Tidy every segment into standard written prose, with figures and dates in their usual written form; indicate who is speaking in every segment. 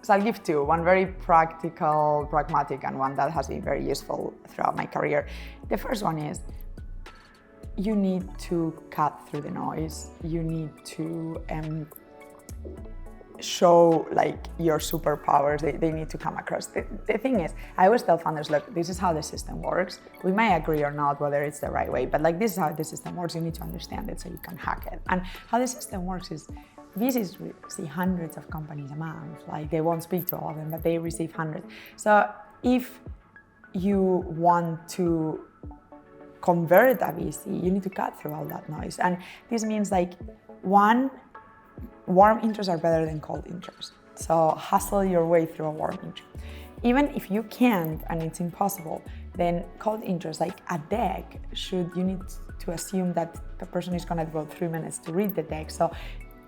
Speaker 1: So I'll give two, one very practical, pragmatic, and one that has been very useful throughout my career. The first one is, you need to cut through the noise. You need to show like your superpowers. They need to come across. The thing is, I always tell founders, look, this is how the system works. We may agree or not whether it's the right way, but like this is how the system works. You need to understand it so you can hack it. And how the system works is, VCs see hundreds of companies a month. Like they won't speak to all of them, but they receive hundreds. So if you want to convert a VC, you need to cut through all that noise. And this means like, one, warm intros are better than cold intros. So hustle your way through a warm intro. Even if you can't and it's impossible, then cold intros, like a deck, you need to assume that the person is gonna devote 3 minutes to read the deck. So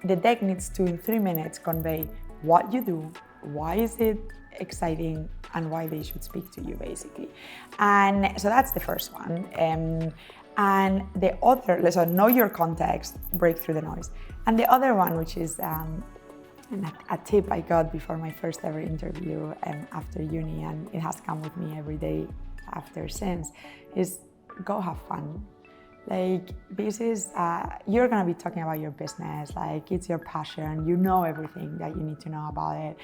Speaker 1: the deck needs to, in 3 minutes, convey what you do, why is it exciting, and why they should speak to you, basically. And so that's the first one. And the other, so know your context, break through the noise. And the other one, which is a tip I got before my first ever interview after uni, and it has come with me every day after since, is go have fun. Like, this is, you're gonna be talking about your business, like it's your passion, you know everything that you need to know about it.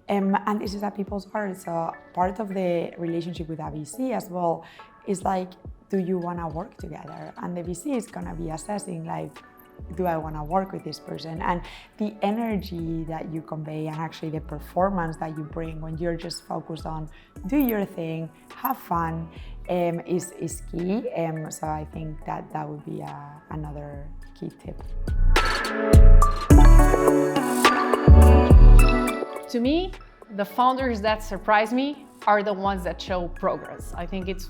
Speaker 1: And this is at people's hearts. So part of the relationship with a VC as well is like, do you wanna work together? And the VC is gonna be assessing like, do I wanna work with this person? And the energy that you convey and actually the performance that you bring when you're just focused on do your thing, have fun, is key. So I think that would be another key tip.
Speaker 2: To me, the founders that surprise me are the ones that show progress. I think it's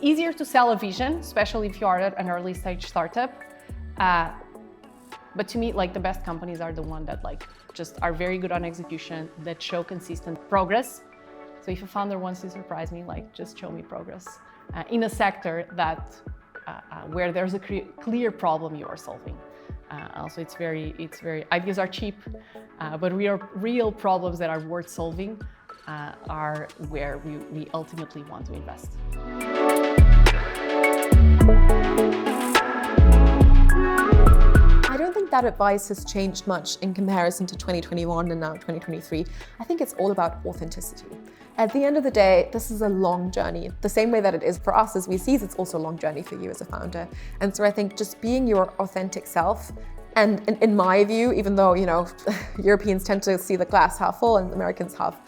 Speaker 2: easier to sell a vision, especially if you are an early stage startup. But to me, like the best companies are the ones that like just are very good on execution, that show consistent progress. So if a founder wants to surprise me, like just show me progress in a sector that where there's a clear problem you are solving. Also, it's very ideas are cheap, but real problems that are worth solving are where we ultimately want to invest.
Speaker 3: I don't think that advice has changed much in comparison to 2021 and now 2023. I think it's all about authenticity. At the end of the day, this is a long journey. The same way that it is for us as VCs, it's also a long journey for you as a founder. And so I think just being your authentic self, and in my view, even though, you know, Europeans tend to see the glass half full and Americans half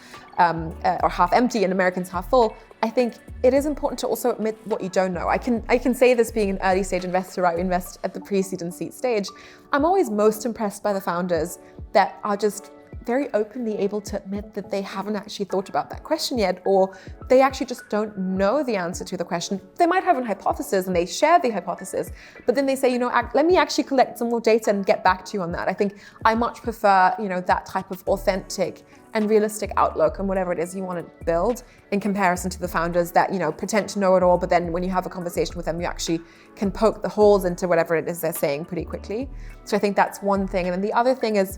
Speaker 3: empty and Americans half full, I think it is important to also admit what you don't know. I can say this being an early stage investor, I invest at the pre-seed and seed stage. I'm always most impressed by the founders that are just very openly able to admit that they haven't actually thought about that question yet, or they actually just don't know the answer to the question. They might have a hypothesis and they share the hypothesis, but then they say, you know, let me actually collect some more data and get back to you on that. I think I much prefer, you know, that type of authentic and realistic outlook on whatever it is you want to build in comparison to the founders that, you know, pretend to know it all, but then when you have a conversation with them, you actually can poke the holes into whatever it is they're saying pretty quickly. So I think that's one thing. And then the other thing is,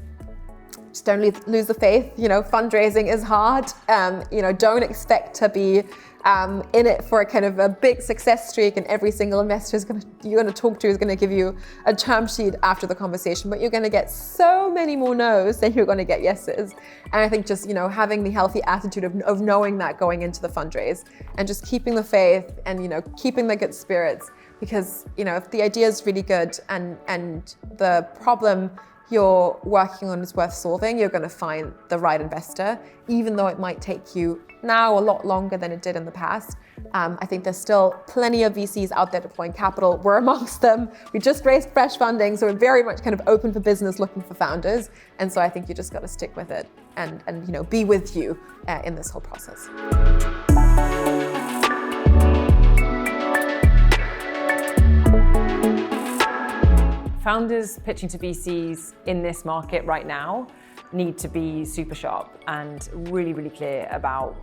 Speaker 3: just don't lose the faith. You know, fundraising is hard. You know, don't expect to be in it for a kind of a big success streak, and every single investor you're going to talk to is going to give you a term sheet after the conversation. But you're going to get so many more no's than you're going to get yeses. And I think just, you know, having the healthy attitude of knowing that going into the fundraise, and just keeping the faith and, you know, keeping the good spirits, because, you know, if the idea is really good and the problem you're working on is worth solving, you're going to find the right investor, even though it might take you now a lot longer than it did in the past. I think there's still plenty of VCs out there deploying capital. We're amongst them. We just raised fresh funding, so we're very much kind of open for business, looking for founders. And so I think you just got to stick with it and you know, be with you in this whole process.
Speaker 4: Founders pitching to VCs in this market right now need to be super sharp and really, really clear about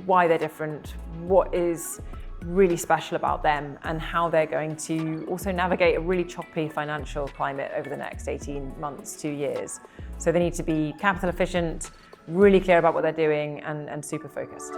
Speaker 4: why they're different, what is really special about them and how they're going to also navigate a really choppy financial climate over the next 18 months, 2 years. So they need to be capital efficient, really clear about what they're doing, and super focused.